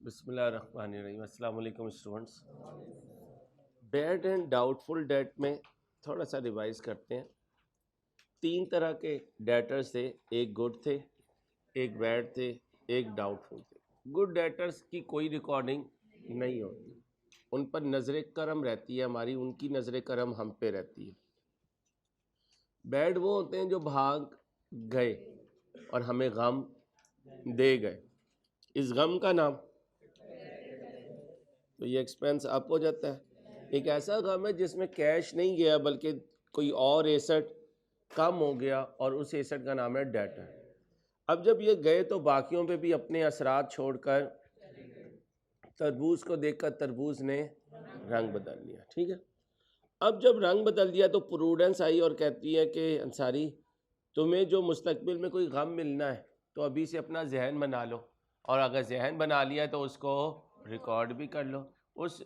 बिस्मिल्लाहिर्रहमानिर्रहीम। अस्सलाम वालेकुम students. Bad and doubtful debt में थोड़ा सा रिवाइज करते हैं। तीन तरह के डेटर्स थे, एक गुड थे, एक बैड थे, एक डाउटफुल थे। गुड डेटर्स की कोई रिकॉर्डिंग नहीं होती, उन पर नज़र करम रहती है हमारी, उनकी नज़र करम हम पे रहती है। बैड वो होते हैं जो भाग गए और हमें गम दे गए, इस गम का नाम, तो ये एक्सपेंस अप हो जाता है। एक ऐसा गम है जिसमें कैश नहीं गया बल्कि कोई और एसेट कम हो गया और उस एसेट का नाम है डेटर। अब जब ये गए तो बाकियों पे भी अपने असरात छोड़कर तरबूज को देखकर तरबूज ने रंग बदल लिया। ठीक है, अब जब रंग बदल दिया तो प्रूडेंस आई और कहती है कि अंसारी, तुम्हें जो मुस्तकबिल में कोई गम मिलना है तो अभी से अपना जहन बना लो, और अगर जहन बना लिया तो उसको रिकॉर्ड भी कर लो। उस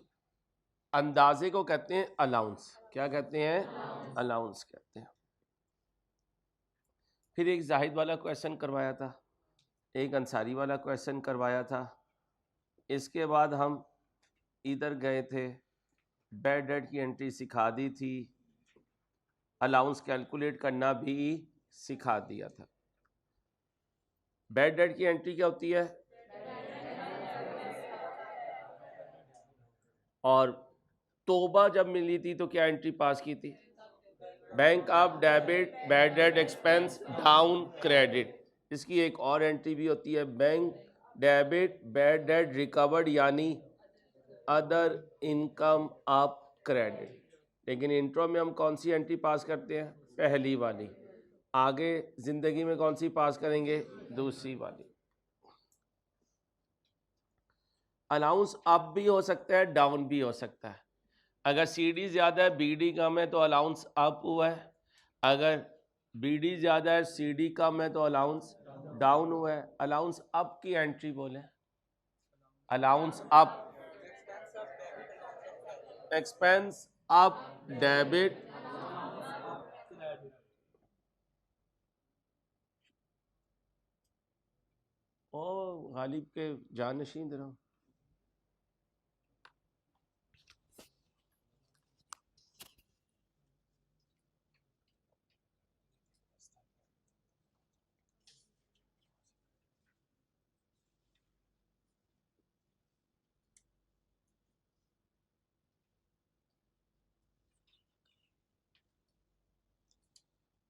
अंदाजे को कहते हैं अलाउंस। क्या कहते हैं? अलाउंस कहते हैं। फिर एक जाहिद वाला क्वेश्चन करवाया था, एक अंसारी वाला क्वेश्चन करवाया था। इसके बाद हम इधर गए थे, बैड डेट की एंट्री सिखा दी थी, अलाउंस कैलकुलेट करना भी सिखा दिया था। बैड डेट की एंट्री क्या होती है? और तोबा जब मिली थी तो क्या एंट्री पास की थी? Bank of debit bad debt expense down credit. इसकी एक और एंट्री भी होती है, bank debit bad debt recovered यानी अदर इनकम ऑफ क्रेडिट। लेकिन इंट्रो में हम कौन सी एंट्री पास करते हैं? पहली वाली। आगे जिंदगी में कौन सी पास करेंगे? दूसरी वाली। अलाउंस अप भी हो सकता है, डाउन भी हो सकता है। अगर सीडी ज़्यादा है बीडी कम है तो अलाउंस अप हुआ है, अगर बीडी ज़्यादा है सीडी कम है तो अलाउंस डाउन हुआ है। अलाउंस अप की एंट्री बोले, allowance up, expense up debit, ओ गालिब के जानशीन रहो।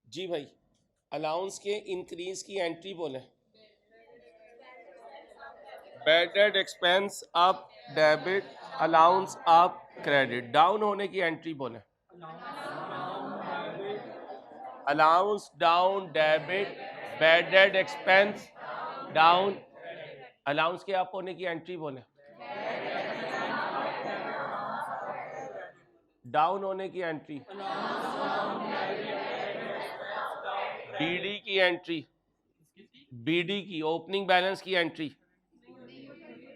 जी भाई, अलाउंस के इंक्रीज की एंट्री बोले, bad debt expense up debit, allowance up credit. Down होने की एंट्री बोले, allowance down debit bad debt expense down. Allowance के अप होने की एंट्री बोले, डाउन होने की एंट्री, बीडी की एंट्री, बीडी की ओपनिंग बैलेंस की एंट्री,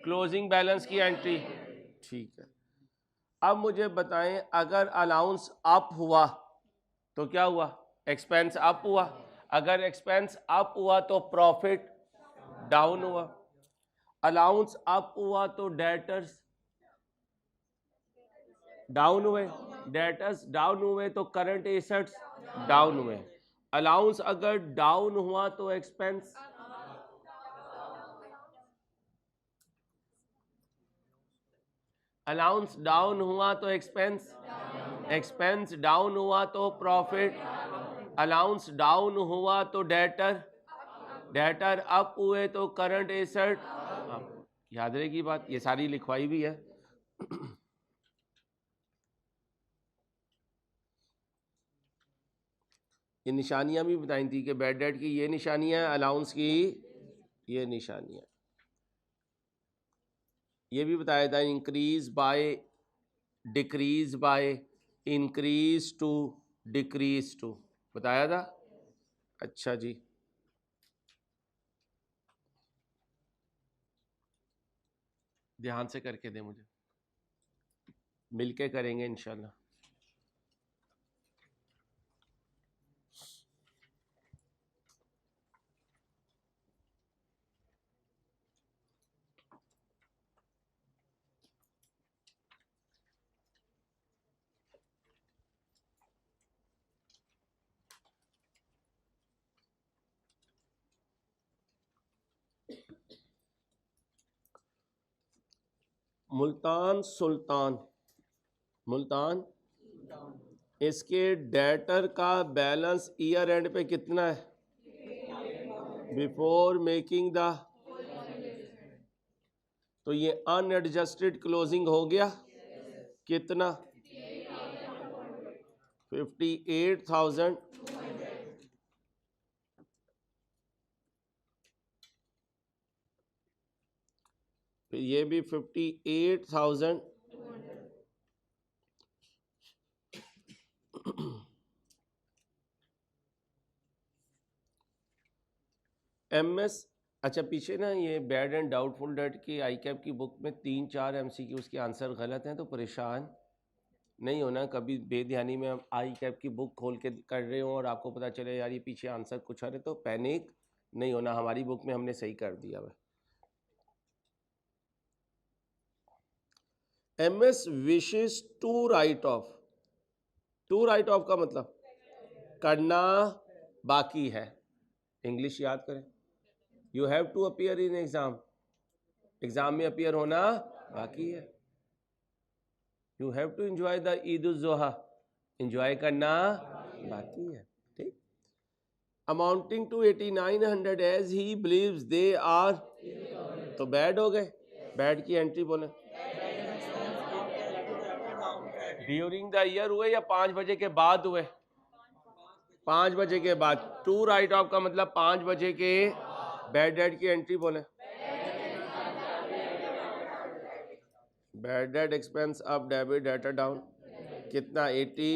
क्लोजिंग बैलेंस की एंट्री। ठीक है, अब मुझे बताएं, अगर अलाउंस अप हुआ तो क्या हुआ? एक्सपेंस अप हुआ। अगर एक्सपेंस अप हुआ तो प्रॉफिट डाउन हुआ। अलाउंस अप हुआ तो डेटर्स डाउन हुए, डेटर्स डाउन हुए तो करंट एसेट्स डाउन हुए। अलाउंस अगर डाउन हुआ तो एक्सपेंस, अलाउंस डाउन हुआ तो एक्सपेंस, एक्सपेंस डाउन हुआ तो प्रॉफिट, अलाउंस डाउन हुआ तो डेटर, डेटर अप हुए तो करंट एसेट। याद रहेगी बात, ये सारी लिखवाई भी है। ये निशानियां भी बताई थी कि बैड डेट की ये निशानियां, अलाउंस की ये निशानियां। ये भी बताया था, increase by, decrease by, increase to, decrease to, बताया था। अच्छा जी, ध्यान से करके दे मुझे, मिलके करेंगे इंशाल्लाह। मुल्तान सुल्तान, मुल्तान, इसके डेटर का बैलेंस ईयर एंड पे कितना है? बिफोर मेकिंग द, तो ये अनएडजस्टेड क्लोजिंग हो गया कितना? 58,000। फिर ये भी 58,000। MS, अच्छा पीछे ना ये बैड एंड डाउटफुल डेट की आई कैप की बुक में 3-4 MCQs के आंसर गलत हैं, तो परेशान नहीं होना। कभी बेध्यानी में हम आई कैप की बुक खोल के कर रहे हो और आपको पता चले यार ये पीछे आंसर कुछ और है, तो पैनिक नहीं होना, हमारी बुक में हमने सही कर दिया है। MS wishes to write off, to write off का मतलब करना बाकी है। इंग्लिश याद करें, you have to appear in exam, exam में अपीयर होना बाकी है। You have to enjoy the Eid ul Zuha, enjoy करना बाकी है। ठीक, amounting to 8900 as he believes they are, तो बैड हो गए, बैड की एंट्री बोले। ड्यूरिंग द ईयर हुए या 5 बजे के बाद हुए? 5 बजे के बाद। टू राइट ऑफ का मतलब 5 बजे के बैड डेट की एंट्री बोले। Bad debt expense up, debit debtor down, कितना? 80।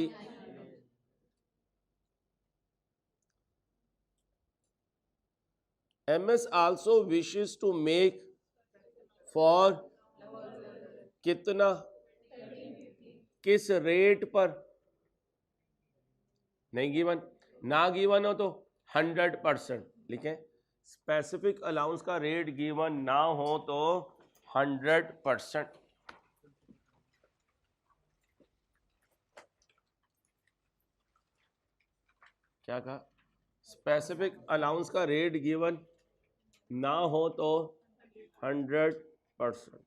MS also wishes to make for कितना, किस रेट पर? नहीं गिवन, ना गिवन हो तो 100% लिखें। स्पेसिफिक अलाउंस का रेट गिवन ना हो तो 100%। क्या कहा? स्पेसिफिक अलाउंस का रेट गिवन ना हो तो 100%।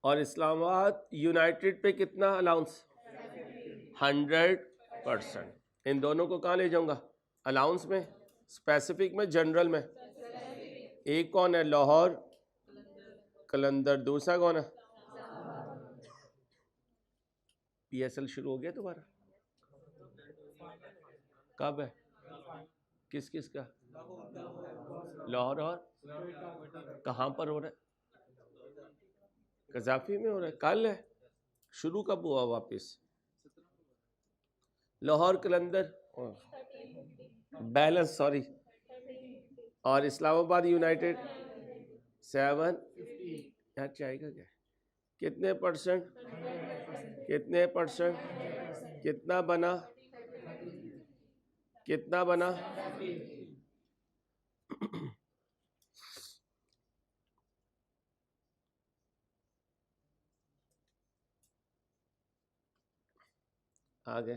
और इस्लामाबाद यूनाइटेड पे कितना अलाउंस? 100%। इन दोनों को कहाँ ले जाऊंगा? अलाउंस में, स्पेसिफिक में, जनरल में। एक कौन है? लाहौर कलंदर, दूसरा कौन है? PSL शुरू हो गया तुम्हारा? कब है? किस किस का? लाहौर, और कहाँ पर हो रहा है? कजाफी में हो रहा है। कल है? शुरू कब हुआ वापस? लाहौर कलंदर बैलेंस, सॉरी, और इस्लामाबाद यूनाइटेड 7। यहाँ चाहेगा क्या? कितने परसेंट? कितने परसेंट? कितना बना? कितना बना? आगे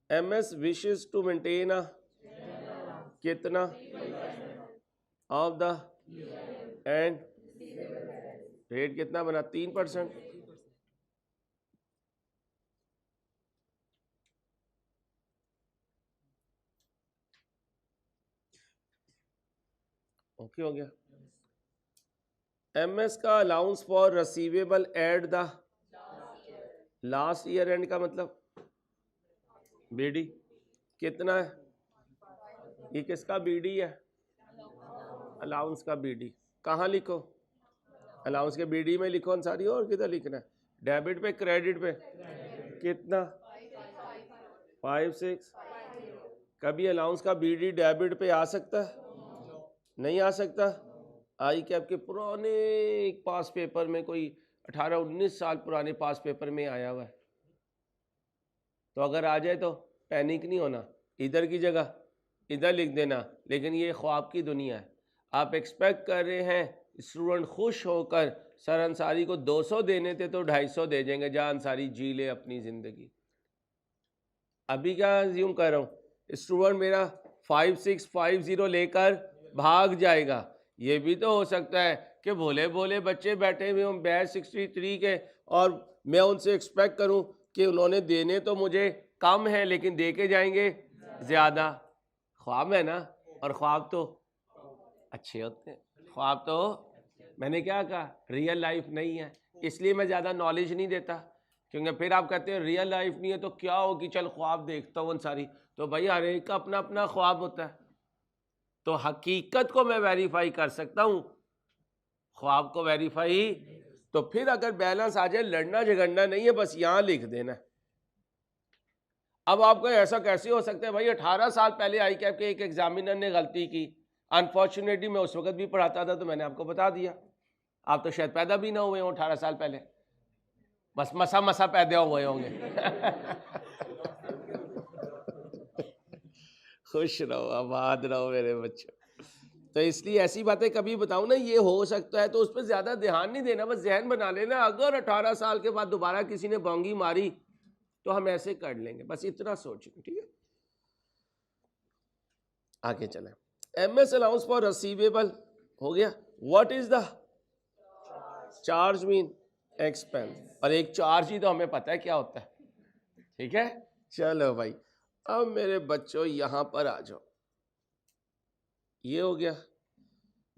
MS wishes to maintain a कितना ऑफ द एंड रेट कितना बना? 3%। ओके हो गया। MS का allowance for receivable at the last year and का मतलब BD कितना है? ये किसका BD है? अलाउंस का BD। कहाँ लिखो? अलाउंस के BD में लिखो अंसारी, और किधर लिखना है? डेबिट पे, क्रेडिट पे? कितना? 5-6। कभी अलाउंस का BD डेबिट पे आ सकता है? नहीं आ सकता। आई कैप के पुराने पास पेपर में, कोई 18-19 साल पुराने पास पेपर में आया हुआ है। तो अगर आ जाए तो पैनिक नहीं होना, इधर की जगह इधर लिख देना। लेकिन ये ख्वाब की दुनिया है। आप एक्सपेक्ट कर रहे हैं स्टूडेंट खुश होकर सर अंसारी को 200 देने थे तो 250 दे देंगे, जहाँ अंसारी जी ले अपनी ज़िंदगी। अभी क्या यूँ कर रहा हूँ, स्टूडेंट मेरा 5650 लेकर भाग जाएगा। ये भी तो हो सकता है कि भोले भोले बच्चे बैठे हुए हों बैच 63 के, और मैं उनसे एक्सपेक्ट करूं कि उन्होंने देने तो मुझे कम है लेकिन दे के जाएंगे ज़्यादा। ख्वाब है ना, और ख्वाब तो अच्छे होते हैं। ख्वाब तो मैंने क्या कहा, रियल लाइफ नहीं है, इसलिए मैं ज़्यादा नॉलेज नहीं देता। क्योंकि फिर आप कहते हैं रियल लाइफ नहीं है तो क्या हो कि चल ख्वाब देखता हूँ सारी। तो भाई हर एक का अपना अपना ख्वाब होता है। तो हकीकत को मैं वेरीफाई कर सकता हूँ, ख्वाब को वेरीफाई। तो फिर अगर बैलेंस आ जाए, लड़ना झगड़ना नहीं है, बस यहाँ लिख देना। अब आपको ऐसा कैसे हो सकता है भाई, 18 साल पहले आई कैप के एक एग्जामिनर ने गलती की। अनफॉर्चुनेटली मैं उस वक्त भी पढ़ाता था तो मैंने आपको बता दिया। आप तो शायद पैदा भी ना हुए हो 18 साल पहले, बस मसा मसा पैदा हुए होंगे। खुश रहो, आबाद रहो मेरे बच्चों। तो इसलिए ऐसी बातें कभी बताऊं ना, ये हो सकता है तो उस पर ज्यादा ध्यान नहीं देना, बस जहन बना लेना अगर 18 साल के बाद दोबारा किसी ने बोंगी मारी तो हम ऐसे कर लेंगे, बस इतना सोचें। ठीक है, आगे चलें। एमएस अलाउंस फॉर रिसीवेबल हो गया। What is the charge mean expense, और एक चार्ज ही तो हमें पता है क्या होता है। ठीक है, चलो भाई अब मेरे बच्चों यहां पर आ जाओ। ये हो गया।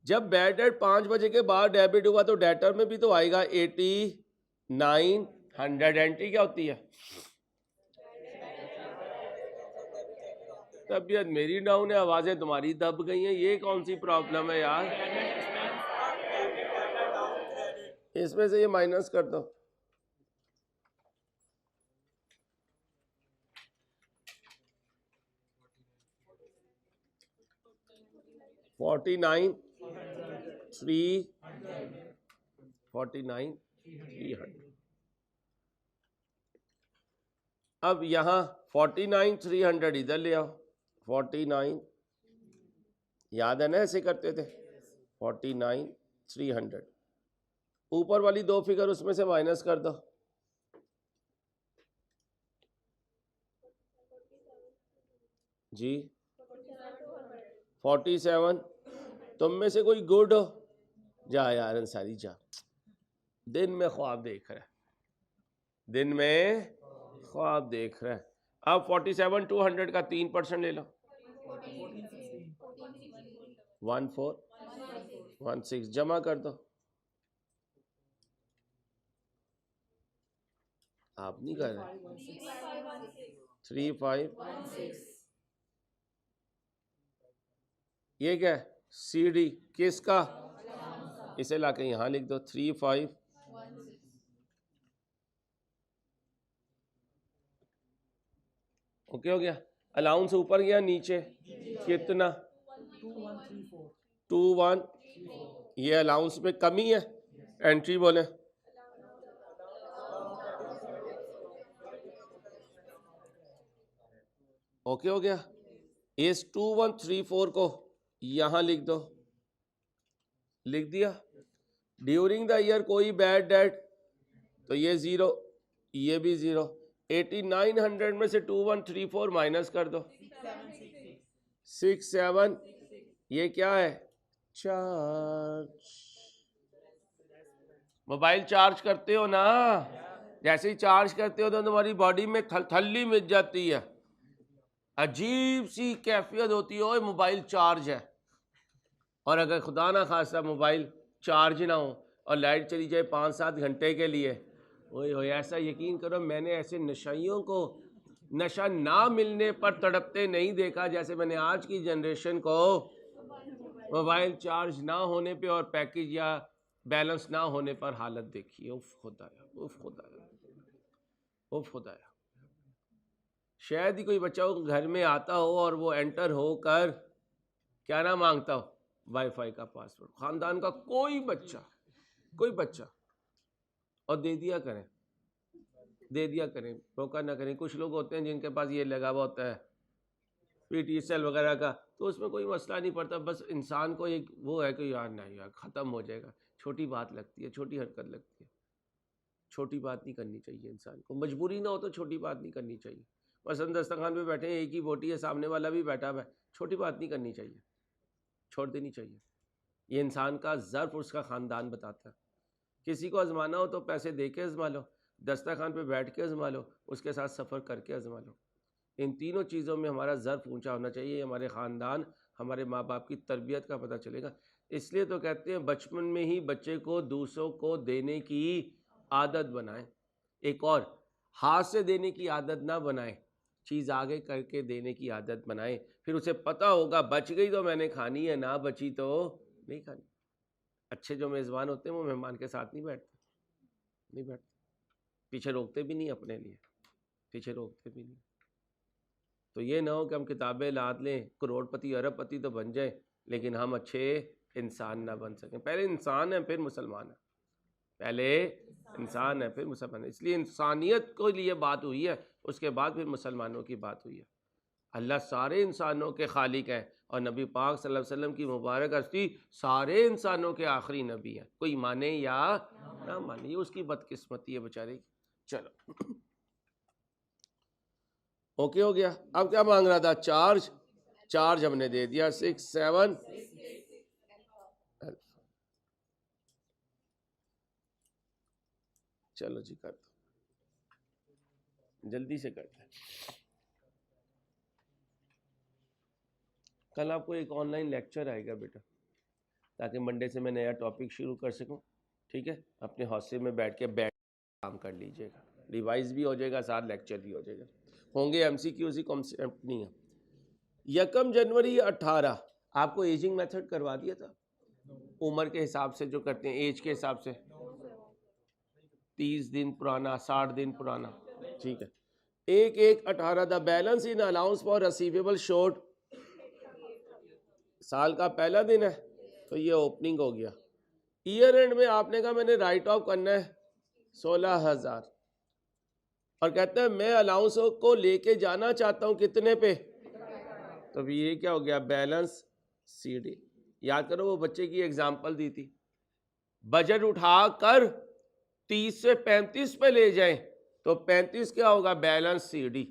जब बैड डेट 5 बजे के बाद डेबिट हुआ तो डेटर में भी तो आएगा 8900। एंट्री क्या होती है? तबीयत मेरी डाउन है, आवाजें तुम्हारी दब गई हैं, ये कौन सी प्रॉब्लम है यार? इसमें से ये माइनस कर दो। $49,300। अब यहाँ 49,300 इधर ले आओ। 49 याद है ना, ऐसे करते थे। 49,300 ऊपर वाली दो फिगर उसमें से माइनस कर दो। जी 47। तुम में से कोई गुड हो? जा यार अंसारी जा, दिन में ख्वाब देख रहा है, दिन में ख्वाब देख रहा है। अब 47,200 का 3% ले लो। 1416 जमा कर दो। आप नहीं कर रहे। 3516। ये क्या है? CD किसका? इसे लाके यहां लिख दो 35। ओके हो गया। अलाउंस ऊपर गया नीचे कितना? 2134। ये अलाउंस में कमी है। एंट्री बोले ओके हो गया। इस 2134 को यहां लिख दो। लिख दिया। ड्यूरिंग द ईयर कोई बैड डेट तो ये 0, ये भी 0। 8900 में से 2134 माइनस कर दो। 67। ये क्या है? चार्ज। मोबाइल चार्ज करते हो ना, जैसे ही चार्ज करते हो तो तुम्हारी बॉडी में थल्ली मिल जाती है, अजीब सी कैफियत होती है, ओए मोबाइल चार्ज है। और अगर खुदा ना खास्ता मोबाइल चार्ज ना हो और लाइट चली जाए 5-7 घंटे के लिए, ओए ओए ऐसा यकीन करो मैंने ऐसे नशाइयों को नशा ना मिलने पर तड़पते नहीं देखा जैसे मैंने आज की जनरेशन को मोबाइल चार्ज ना होने पे और पैकेज या बैलेंस ना होने पर हालत देखी। उफ खुदाया, उफ खुदाया, उफ खुदाया। शायद ही कोई बच्चा घर में आता हो और वो एंटर होकर क्या ना मांगता हो, वाईफाई का पासवर्ड। खानदान का कोई बच्चा, और दे दिया करें। दे दिया करें, रोका ना करें। कुछ लोग होते हैं जिनके पास ये लगा हुआ होता है पीटी सेल वगैरह का, तो उसमें कोई मसला नहीं पड़ता, बस इंसान को एक वो है कि यार नहीं यार ख़त्म हो जाएगा, छोटी बात लगती है, छोटी हरकत लगती है। छोटी बात नहीं करनी चाहिए इंसान को, मजबूरी ना हो तो छोटी बात नहीं करनी चाहिए। मसलन दस्तरखान पे बैठे हैं, एक ही बोटी है, सामने वाला भी बैठा हुआ है, छोटी बात नहीं करनी चाहिए, छोड़ देनी चाहिए। ये इंसान का ज़र्फ उसका ख़ानदान बताता है। किसी को आजमाना हो तो पैसे दे के आजमा लो, दस्तरखान पे बैठ के आजमा लो, उसके साथ सफ़र करके आजमा लो। इन तीनों चीज़ों में हमारा ज़र्फ ऊंचा होना चाहिए। हमारे ख़ानदान, हमारे माँ बाप की तरबियत का पता चलेगा। इसलिए तो कहते हैं बचपन में ही बच्चे को दूसरों को देने की आदत बनाएं। एक और, हाथ से देने की आदत ना बनाएं, चीज़ आगे करके देने की आदत बनाएं। फिर उसे पता होगा बच गई तो मैंने खानी है, ना बची तो नहीं खानी। अच्छे जो मेज़बान होते हैं वो मेहमान के साथ नहीं बैठते, नहीं बैठते, पीछे रोकते भी नहीं, अपने लिए पीछे रोकते भी नहीं। तो ये ना हो कि हम किताबें लाद लें, करोड़पति अरबपति तो बन जाए, लेकिन हम अच्छे इंसान ना बन सकें। पहले इंसान है फिर मुसलमान है, पहले इंसान है फिर मुसलमान है। इसलिए इंसानियत के लिए बात हुई है, उसके बाद फिर मुसलमानों की बात हुई है। अल्लाह सारे इंसानों के खालिक हैं और नबी पाक सल्लल्लाहु अलैहि वसल्लम की मुबारक हस्ती सारे इंसानों के आखिरी नबी हैं, कोई माने या ना माने, ये उसकी बदकिस्मती है बेचारे की। चलो ओके हो गया। अब क्या मांग रहा था? चार्ज, चार्ज हमने दे दिया 6 7। चलो जी कर दो, जल्दी से करते हैं। कल आपको एक ऑनलाइन लेक्चर आएगा बेटा, ताकि मंडे से मैं नया टॉपिक शुरू कर सकूं। ठीक है, अपने हौसले में बैठ काम कर लीजिएगा, रिवाइज भी हो जाएगा, साथ लेक्चर भी हो जाएगा। होंगे एमसीक्यूज़, कॉन्सेप्ट नहीं है। 1 जनवरी 18 आपको एजिंग मेथड करवा दिया था, उम्र के हिसाब से जो करते हैं, एज के हिसाब से 30 दिन पुराना, 60 दिन पुराना। ठीक है, 1/1/18 the balance in allowance for receivable short, साल का पहला दिन है तो ये ओपनिंग हो गया। ईयर एंड में आपने कहा मैंने राइट ऑफ करना है 16,000, और कहते हैं मैं अलाउंस को लेके जाना चाहता हूं कितने पे, तो ये क्या हो गया? Balance CD. याद करो वो बच्चे की एग्जांपल दी थी, बजट उठाकर 30 से 35 पे ले जाएं तो 35 क्या होगा? Balance CD.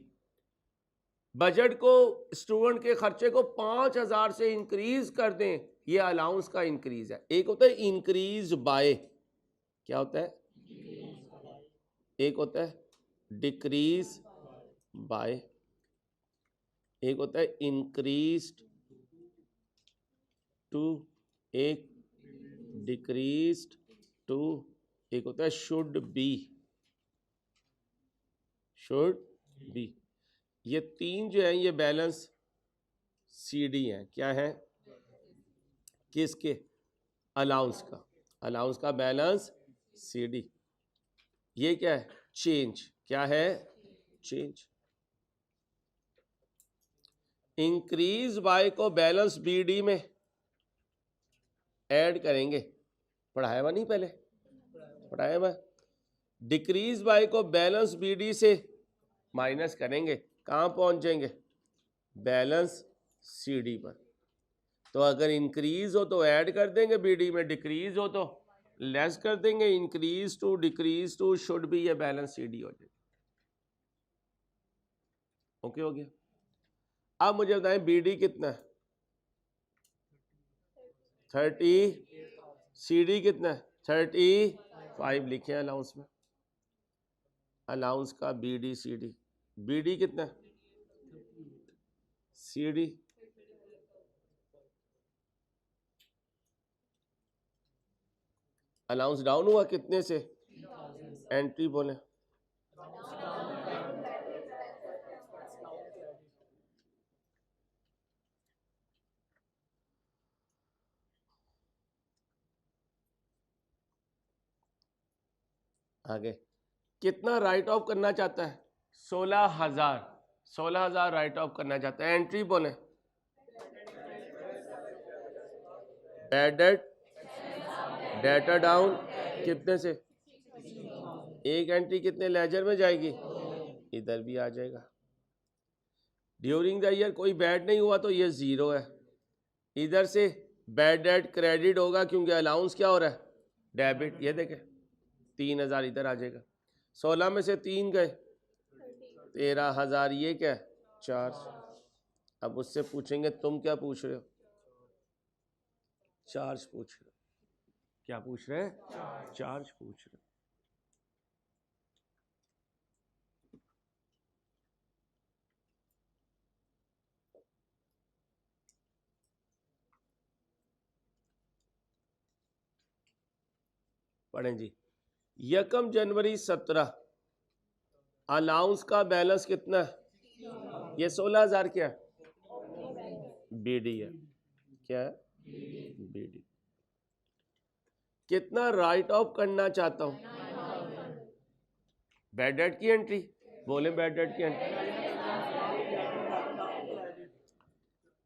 बजट को, स्टूडेंट के खर्चे को 5,000 से इंक्रीज कर दें, ये अलाउंस का इंक्रीज है। एक होता है इंक्रीज बाय, क्या होता है? एक होता है डिक्रीज बाय, एक होता है इंक्रीज टू, एक डिक्रीज टू, एक होता है शुड बी, शुड बी। ये तीन जो है ये बैलेंस सीडी हैं। क्या है? किसके? अलाउंस का, अलाउंस का बैलेंस सीडी। ये क्या है? चेंज। क्या है? चेंज। इंक्रीज बाय को बैलेंस बीडी में ऐड करेंगे, पढ़ाया हुआ नहीं पहले? पढ़ाया हुआ। डिक्रीज बाय को बैलेंस बीडी से माइनस करेंगे, कहां पहुंचेंगे? बैलेंस सीडी पर। तो अगर इंक्रीज हो तो ऐड कर देंगे बीडी में, डिक्रीज हो तो लेस कर देंगे। Increase to, decrease to, should be, ये बैलेंस सीडी हो जाएगी। ओके हो गया। अब मुझे बताएं बीडी कितना है? 30, सीडी कितना है? 35 लिखे हैं अलाउंस में, अलाउंस का बीडी सीडी। बीडी कितना है? सीडी अलाउंस डाउन हुआ कितने से? एंट्री बोले, आगे कितना राइट ऑफ करना चाहता है? 16,000, 16,000 राइट ऑफ करना चाहता है। एंट्री बोले, बैड डेट, डेटा डाउन कितने से? एक एंट्री कितने लेजर में जाएगी, इधर भी आ जाएगा। ड्यूरिंग द ईयर कोई बैड नहीं हुआ तो ये 0 है। इधर से बैड डेट क्रेडिट होगा क्योंकि अलाउंस क्या हो रहा है, डेबिट। ये देखें 3000 इधर आ जाएगा। 16 में से 3 गए, 13000। ये क्या है, चार्ज। अब उससे पूछेंगे तुम क्या पूछ रहे हो, चार्ज पूछ रहे हो। क्या पूछ रहे हैं, चार्ज पूछ रहे हो। पढ़ें जी। 1 जनवरी 17 अलाउंस का बैलेंस कितना है, ये 16000 क्या है, बीडी है। क्या है, बीडी। कितना राइट ऑफ करना चाहता हूं, बैड डेट की एंट्री। बोले बैड डेट की एंट्री।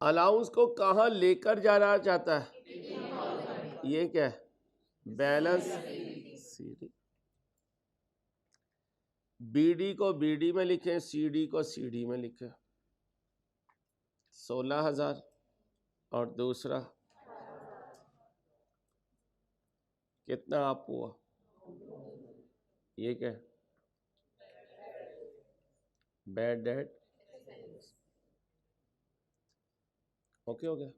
अलाउंस को कहां लेकर जाना चाहता है, ये क्या है, बैलेंस सीडी। बीडी को बीडी में लिखें, सीडी को सीडी में लिखें। 16000 और दूसरा कितना आप हुआ, ये क्या है, बैड डेट। ओके हो गया।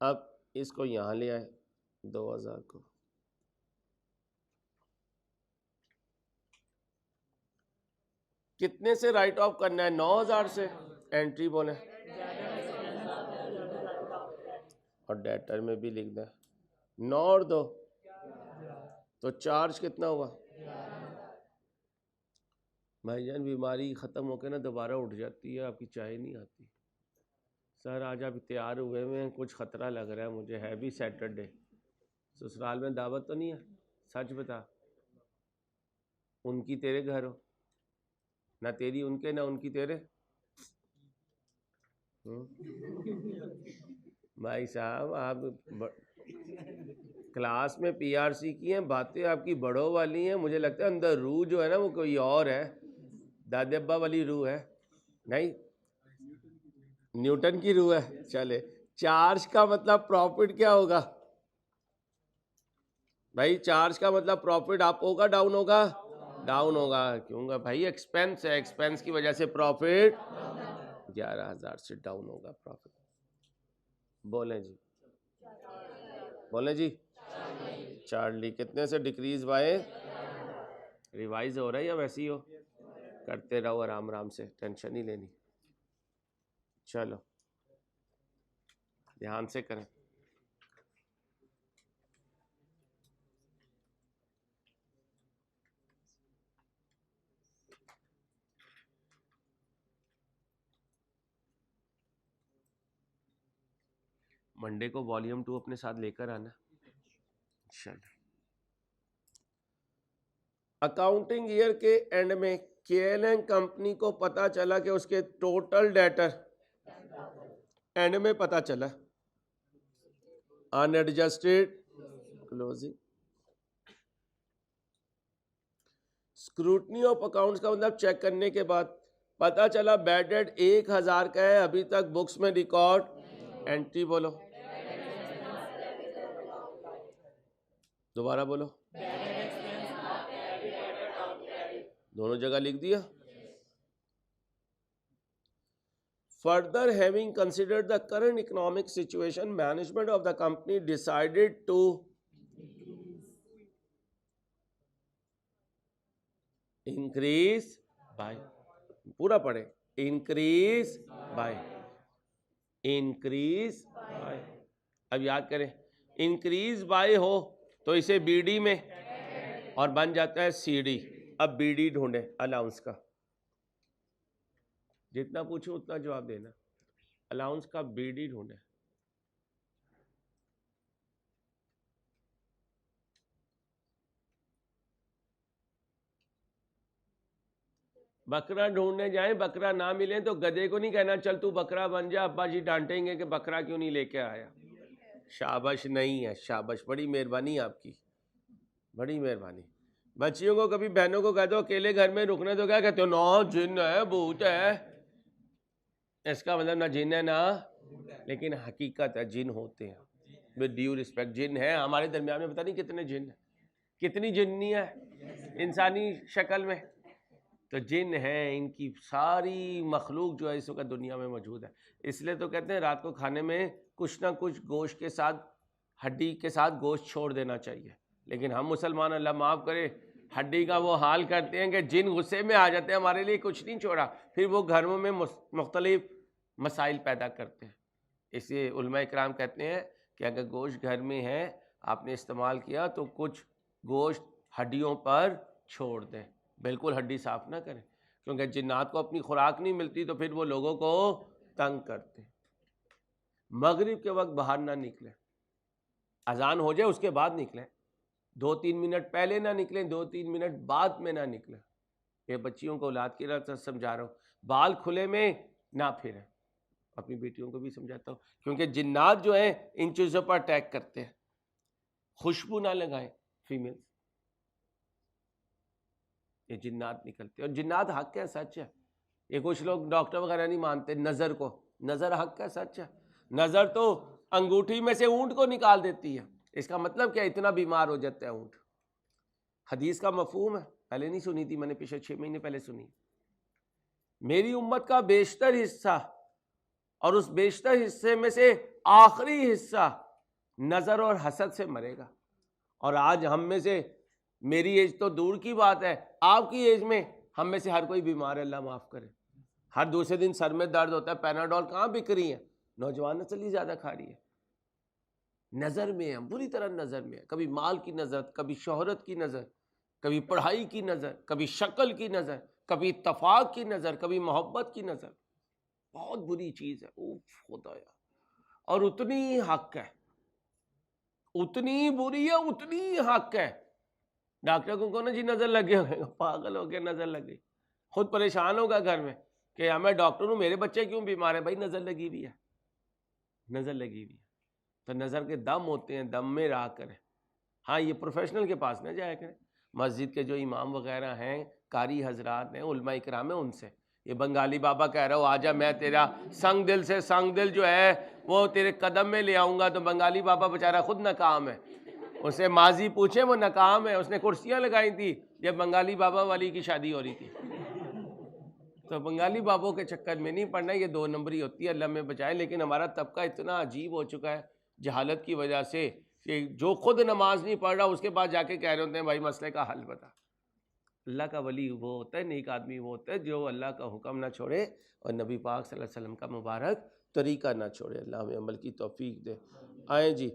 अब इसको यहां ले आए 2000 को। कितने से राइट ऑफ करना है, 9000 से। एंट्री बोले और डेटर में भी लिख दें 9 और 2 तो चार्ज कितना हुआ। भाईजान बीमारी खत्म होकर ना दोबारा उठ जाती है, आपकी चाय नहीं आती। सर आज आप तैयार हुए हैं, कुछ खतरा लग रहा है मुझे, है भी सैटरडे। ससुराल में दावत तो नहीं है, सच बता। उनकी तेरे घर हो ना, तेरी उनके ना उनकी तेरे। भाई साहब आप क्लास में पीआरसी की हैं, बातें आपकी बड़ों वाली हैं। मुझे लगता है अंदर रूह जो है ना वो कोई और है, दादे अब्बा वाली रूह है। नहीं, न्यूटन की रूह है। चले, चार्ज का मतलब प्रॉफिट क्या होगा भाई, चार्ज का मतलब प्रॉफिट अप होगा डाउन होगा, डाउन होगा। क्यों भाई, एक्सपेंस है, एक्सपेंस की वजह से प्रॉफिट 11000 से डाउन होगा प्रॉफिट। बोले जी, बोले जी। चार्ली कितने से डिक्रीज बाय, रिवाइज हो रहा है या वैसे ही हो, करते रहो आराम आराम से, टेंशन नहीं लेनी। चलो ध्यान से करें। मंडे को वॉल्यूम 2 अपने साथ लेकर आना। चलो, अकाउंटिंग ईयर के एंड में केएलएम कंपनी को पता चला कि उसके टोटल डेटर एंड में पता चला unadjusted closing. Scrutiny of accounts का मतलब चेक करने के बाद पता चला बैड डेट 1000 का है, अभी तक बुक्स में रिकॉर्ड। एंट्री बोलो, दोबारा बोलो, दोनों जगह लिख दिया। Further having considered the current economic situation, management of the company decided to increase by, पूरा पढ़े, इंक्रीज बाय, इंक्रीज बाय। अब याद करें, इंक्रीज बाय हो तो इसे बीडी में और बन जाता है सीडी। अब बीडी ढूंढे अलाउंस का, जितना पूछो उतना जवाब देना। अलाउंस का बीडी ढूंढे, बकरा ढूंढने जाए, बकरा ना मिले तो गधे को नहीं कहना चल तू बकरा बन जा, अब्बा जी डांटेंगे कि बकरा क्यों नहीं लेके आया। शाबाश नहीं है, शाबाश, बड़ी मेहरबानी आपकी। बड़ी मेहरबानी। बच्चियों को कभी बहनों को कह दो अकेले घर में रुकने तो क्या कहते हो, ना जिन है भूत है। इसका मतलब ना जिन है ना, लेकिन हकीकत है जिन होते हैं, विद ड्यू रिस्पेक्ट। जिन है हमारे दरमियान में, पता नहीं कितने जिन है, कितनी जिन्नी है इंसानी शक्ल में। तो जिन है, इनकी सारी मखलूक जो है इस वक्त दुनिया में मौजूद है। इसलिए तो कहते हैं रात को खाने में कुछ ना कुछ गोश्त के साथ, हड्डी के साथ गोश्त छोड़ देना चाहिए। लेकिन हम मुसलमान, अल्लाह माफ़ करे, हड्डी का वो हाल करते हैं कि जिन गुस्से में आ जाते हैं, हमारे लिए कुछ नहीं छोड़ा, फिर वो घरों में मुख्तलिफ मसाइल पैदा करते हैं। इसलिए उलमा इकराम कहते हैं कि अगर गोश्त घर में है, आपने इस्तेमाल किया, तो कुछ गोश्त हड्डियों पर छोड़ दें, बिल्कुल हड्डी साफ ना करें, क्योंकि जिन्नात को अपनी खुराक नहीं मिलती तो फिर वो लोगों को तंग करते हैं। मगरिब के वक्त बाहर ना निकलें, अजान हो जाए उसके बाद निकलें, 2-3 मिनट पहले ना निकलें, 2-3 मिनट बाद में ना निकलें। ये बच्चियों को औलाद की तरह समझा रहा हूँ, बाल खुले में ना फिरें। अपनी बेटियों को भी समझाता हूँ, क्योंकि जिन्नात जो है इन चीज़ों पर अटैक करते हैं। खुशबू ना लगाएं फीमेल, ये जिन्नात निकलते हैं। और जिन्नात हक है, सच है। ये कुछ लोग डॉक्टर वगैरह नहीं मानते नज़र को, नज़र हक है, सच है। नज़र तो अंगूठी में से ऊंट को निकाल देती है। इसका मतलब क्या, इतना बीमार हो जाता है ऊंट। हदीस का मफहूम है, पहले नहीं सुनी थी मैंने, पिछले 6 महीने पहले सुनी। मेरी उम्मत का बेशतर हिस्सा, और उस बेशतर हिस्से में से आखिरी हिस्सा नज़र और हसद से मरेगा। और आज हम में से, मेरी एज तो दूर की बात है, आपकी एज में हम में से हर कोई बीमार है, अल्लाह माफ़ करे। हर दूसरे दिन सर में दर्द होता है, पैनाडोल कहाँ बिक रही है, नौजवान नस्ल ही ज़्यादा खा रही है। नज़र में है, बुरी तरह नज़र में है। कभी माल की नज़र, कभी शोहरत की नज़र, कभी पढ़ाई की नज़र, कभी शक्ल की नज़र, कभी इत्तफाक की नज़र, कभी मोहब्बत की नज़र। बहुत बुरी चीज़ है, उफ खुदाया। और उतनी ही हक है, उतनी बुरी है, उतनी ही हक है। डॉक्टर को कौन जी नज़र लग गया, पागल हो गया, नज़र लग गई, खुद परेशान होगा घर में कि मैं डॉक्टर हूँ, मेरे बच्चे क्यों बीमार है। भाई नज़र लगी हुई है, नज़र लगी हुई है। तो नज़र के दम होते हैं, दम में रहा करें। हाँ, ये प्रोफेशनल के पास ना जाया करें। मस्जिद के जो इमाम वगैरह हैं, कारी हजरात हैं, उलमा इकराम है, उनसे। ये बंगाली बाबा कह रहा हो आजा, मैं तेरा संग दिल से संग दिल जो है वो तेरे कदम में ले आऊँगा, तो बंगाली बाबा बेचारा खुद नाकाम है। उसे माजी पूछे, वो नाकाम है। उसने कुर्सियाँ लगाई थी जब बंगाली बाबा वाली की शादी हो रही थी। तो बंगाली बाबों के चक्कर में नहीं पड़ना, ये 2 नंबरी होती है, अल्लाह में बचाए। लेकिन हमारा तबका इतना अजीब हो चुका है जहालत की वजह से कि जो खुद नमाज नहीं पढ़ रहा उसके बाद जाके कह रहे होते हैं भाई मसले का हल बता। अल्लाह का वली वो होता है, नेक आदमी वो होता है जो अल्लाह का हुक्म ना छोड़े और नबी पाक सल्लल्लाहु अलैहि वसल्लम का मुबारक तरीका ना छोड़े। अल्लाह हमें अमल की तौफीक दे। आए जी,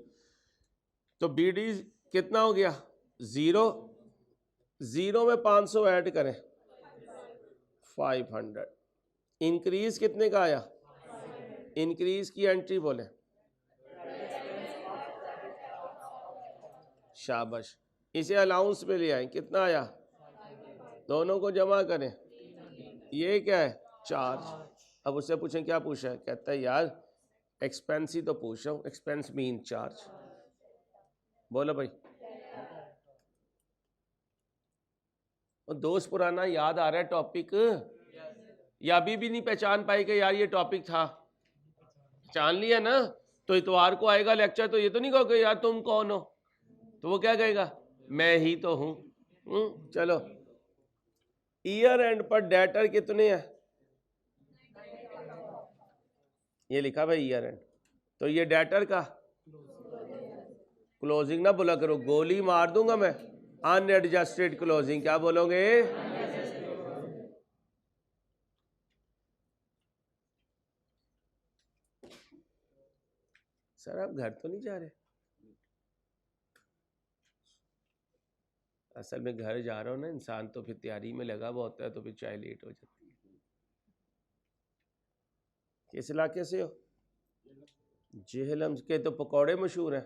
तो बीडी कितना हो गया, 0, 0 में 500 ऐड करें, 500। इंक्रीज कितने का आया, इंक्रीज की एंट्री बोले, शाबाश। इसे अलाउंस में ले आए, कितना आया, दोनों को जमा करें, ये क्या है, चार्ज। अब उससे पूछें क्या पूछा है, कहता है यार एक्सपेंस ही तो पूछ रहा हूँ, एक्सपेंस मीन चार्ज। बोलो भाई। और दोस्त पुराना याद आ रहा है टॉपिक, या अभी भी नहीं पहचान पाए कि यार ये टॉपिक था, पहचान लिया ना। तो इतवार को आएगा लेक्चर, तो ये तो नहीं कहोगे यार तुम कौन हो, तो वो क्या कहेगा, मैं ही तो हूं। चलो, ईयर एंड पर डेटर कितने हैं, ये लिखा भाई ईयर एंड, तो ये डेटर का क्लोजिंग ना बोला करो, गोली मार दूंगा मैं। अनएडजस्टेड क्लोजिंग, क्या बोलोगे, सर आप घर तो नहीं जा रहे, असल में घर जा रहा हूँ ना इंसान, तो फिर तैयारी में लगा हुआ होता है, तो फिर चाय लेट हो जाती है। किस इलाके से हो, जेहलम के तो पकौड़े मशहूर हैं,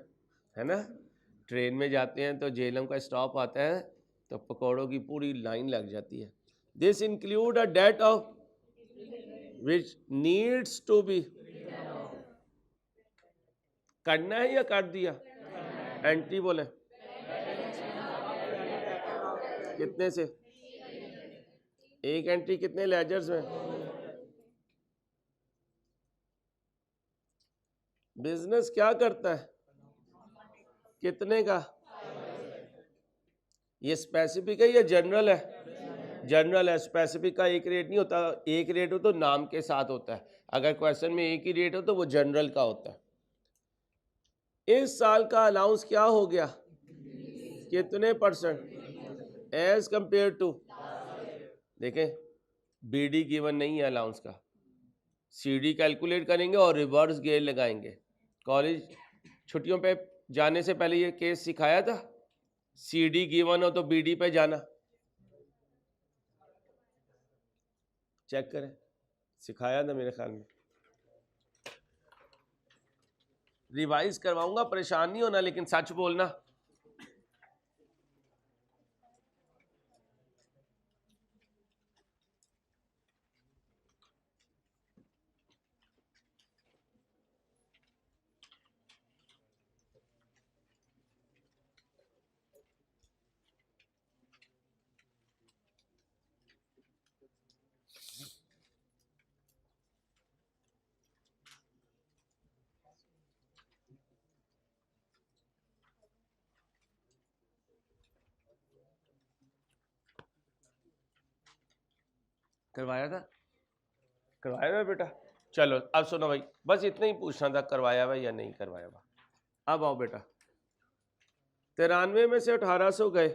है ना। ट्रेन में जाते हैं तो जेहलम का स्टॉप आता है, तो पकौड़ों की पूरी लाइन लग जाती है। This include a date of which needs to be, करना है या कर दिया, एंट्री बोले, कितने से? एक एंट्री कितने लेजर्स में? बिजनेस क्या करता है? कितने का? ये स्पेसिफिक है या जनरल है? जनरल है। स्पेसिफिक का एक रेट नहीं होता, एक रेट हो तो नाम के साथ होता है। अगर क्वेश्चन में एक ही रेट हो तो वो जनरल का होता है। इस साल का अलाउंस क्या हो गया? कितने परसेंट एज कंपेयर टू? देखें, बीडी गिवन नहीं है अलाउंस का, सीडी कैलकुलेट करेंगे और रिवर्स गेयर लगाएंगे। कॉलेज छुट्टियों पे जाने से पहले ये केस सिखाया था, सीडी गिवन हो तो बीडी पे जाना। चेक करें, सिखाया था मेरे ख्याल में। रिवाइज करवाऊंगा, परेशान नहीं होना, लेकिन सच बोलना। करवाया था, करवाया हुआ बेटा? चलो अब सुनो भाई, बस इतना ही पूछना था, करवाया हुआ या नहीं करवाया हुआ। अब आओ बेटा, 93 में से 1800 गए,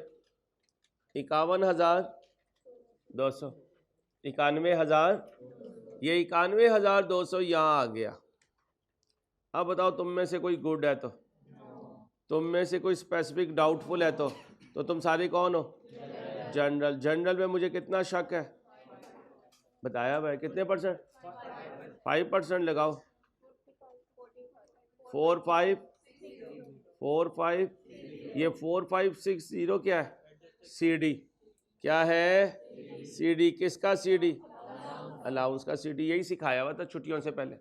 51,200, 91,000, ये 91,200 यहाँ आ गया। अब बताओ, तुम में से कोई गुड है तो, तुम में से कोई स्पेसिफिक डाउटफुल है तो तुम सारे कौन हो? जनरल। जनरल में मुझे कितना शक है? बताया भाई, कितने परसेंट? 5% लगाओ। 4,5 ये 4,560 क्या है? सीडी। क्या है? सीडी। किसका सीडी? अलाउंस का सीडी। यही सिखाया हुआ था छुट्टियों से पहले।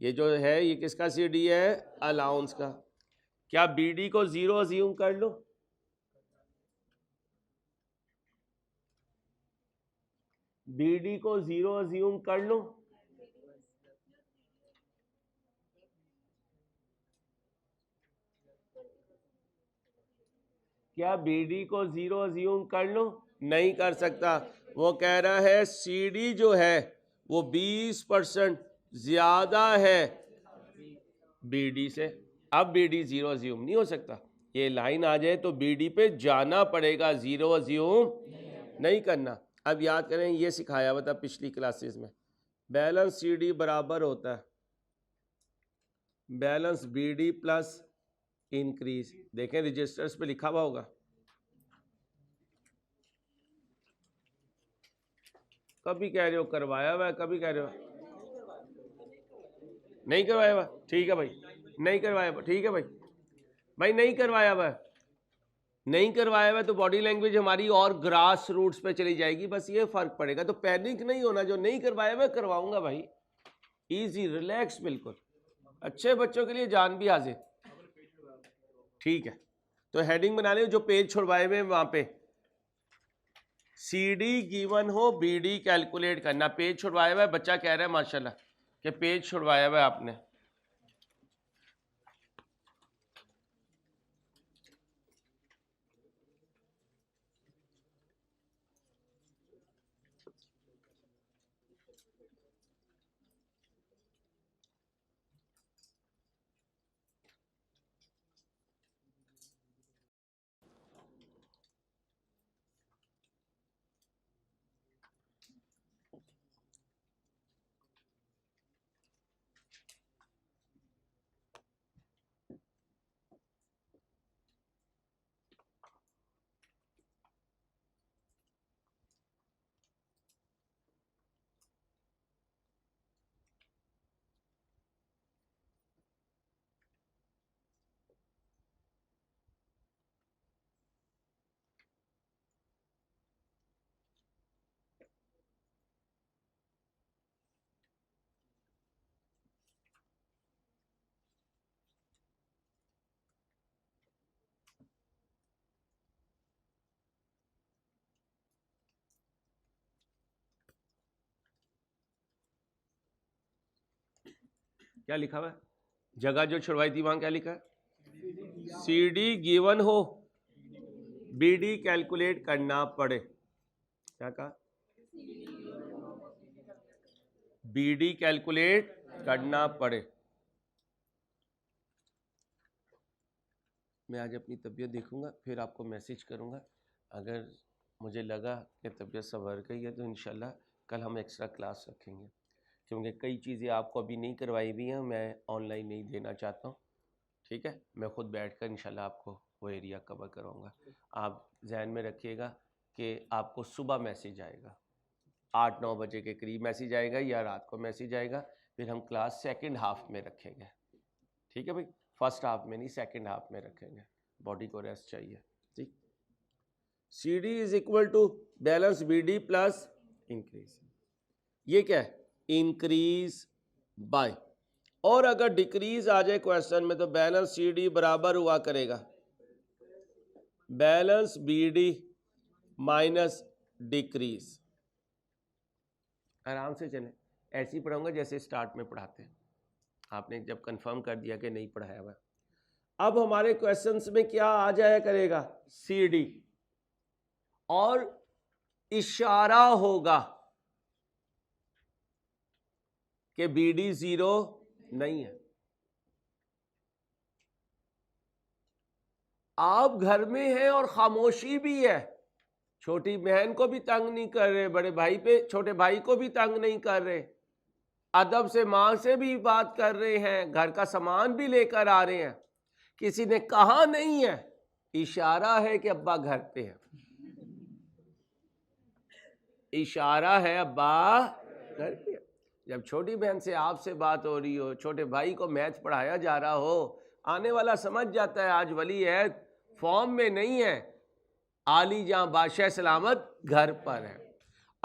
ये जो है ये किसका सीडी है? अलाउंस का। क्या बीडी को 0 अज्यूम कर लो? बीडी को 0 अज्यूम कर लो? क्या बीडी को 0 अज्यूम कर लो? नहीं कर सकता। वो कह रहा है सीडी जो है वो 20% ज्यादा है बीडी से। अब बीडी 0 अज्यूम नहीं हो सकता। ये लाइन आ जाए तो बीडी पे जाना पड़ेगा, 0 अज्यूम नहीं करना। अब याद करें, ये सिखाया हुआ था पिछली क्लासेस में। बैलेंस सीडी बराबर होता है बैलेंस बीडी प्लस इंक्रीज। देखें रजिस्टर्स पे लिखा हुआ होगा। कभी कह रहे हो करवाया हुआ है, कभी कह रहे हो नहीं करवाया हुआ। ठीक है भाई, नहीं करवाया हुआ, ठीक है भाई। भाई नहीं करवाया हुआ, नहीं करवाया हुआ तो बॉडी लैंग्वेज हमारी और ग्रास रूट्स पे चली जाएगी, बस ये फर्क पड़ेगा। तो पैनिक नहीं होना, जो नहीं करवाया हुआ करवाऊंगा भाई। इजी, रिलैक्स, बिल्कुल। अच्छे बच्चों के लिए जान भी हाजिर। ठीक है, तो हेडिंग बना ले, जो पेज छुड़वाए हुए वहां पे सीडी गिवन हो, बीडी कैलकुलेट करना। पेज छुड़वाया हुआ है, बच्चा कह रहा है माशाल्लाह कि पेज छुड़वाया हुआ है आपने। क्या लिखा हुआ है, जगह जो छुड़वाई थी वहां क्या लिखा है, CD गिवन हो, BD कैलकुलेट करना पड़े। क्या कहा, BD कैलकुलेट करना पड़े। मैं आज अपनी तबीयत देखूंगा, फिर आपको मैसेज करूंगा। अगर मुझे लगा कि तबीयत संवर गई है तो इंशाल्लाह कल हम एक्स्ट्रा क्लास रखेंगे, क्योंकि कई चीज़ें आपको अभी नहीं करवाई हुई हैं, मैं ऑनलाइन नहीं देना चाहता हूँ। ठीक है, मैं खुद बैठकर इंशाल्लाह आपको वो एरिया कवर कराऊंगा। आप जहन में रखिएगा कि आपको सुबह मैसेज आएगा, 8-9 बजे के करीब मैसेज आएगा या रात को मैसेज आएगा, फिर हम क्लास सेकंड हाफ में रखेंगे। ठीक है भाई, फर्स्ट हाफ में नहीं, सेकंड हाफ में रखेंगे, बॉडी को रेस्ट चाहिए। ठीक, CD is equal to balance BD plus increase, ये क्या है, इंक्रीज बाय, और अगर डिक्रीज आ जाए क्वेश्चन में तो बैलेंस CD बराबर हुआ करेगा बैलेंस BD माइनस डिक्रीज। आराम से चलें, ऐसे ही पढ़ाऊंगा जैसे स्टार्ट में पढ़ाते हैं, आपने जब कंफर्म कर दिया कि नहीं पढ़ाया हुआ। अब हमारे क्वेश्चंस में क्या आ जाया करेगा, CD, और इशारा होगा कि BD 0 नहीं है। आप घर में हैं और खामोशी भी है, छोटी बहन को भी तंग नहीं कर रहे, बड़े भाई पे छोटे भाई को भी तंग नहीं कर रहे, अदब से माँ से भी बात कर रहे हैं, घर का सामान भी लेकर आ रहे हैं, किसी ने कहा नहीं है, इशारा है कि अब्बा घर पे है, इशारा है अब्बा घर पे। जब छोटी बहन से आपसे बात हो रही हो, छोटे भाई को मैथ पढ़ाया जा रहा हो, आने वाला समझ जाता है आज वली है, फॉर्म में नहीं है, आली जहां बादशाह सलामत घर पर है।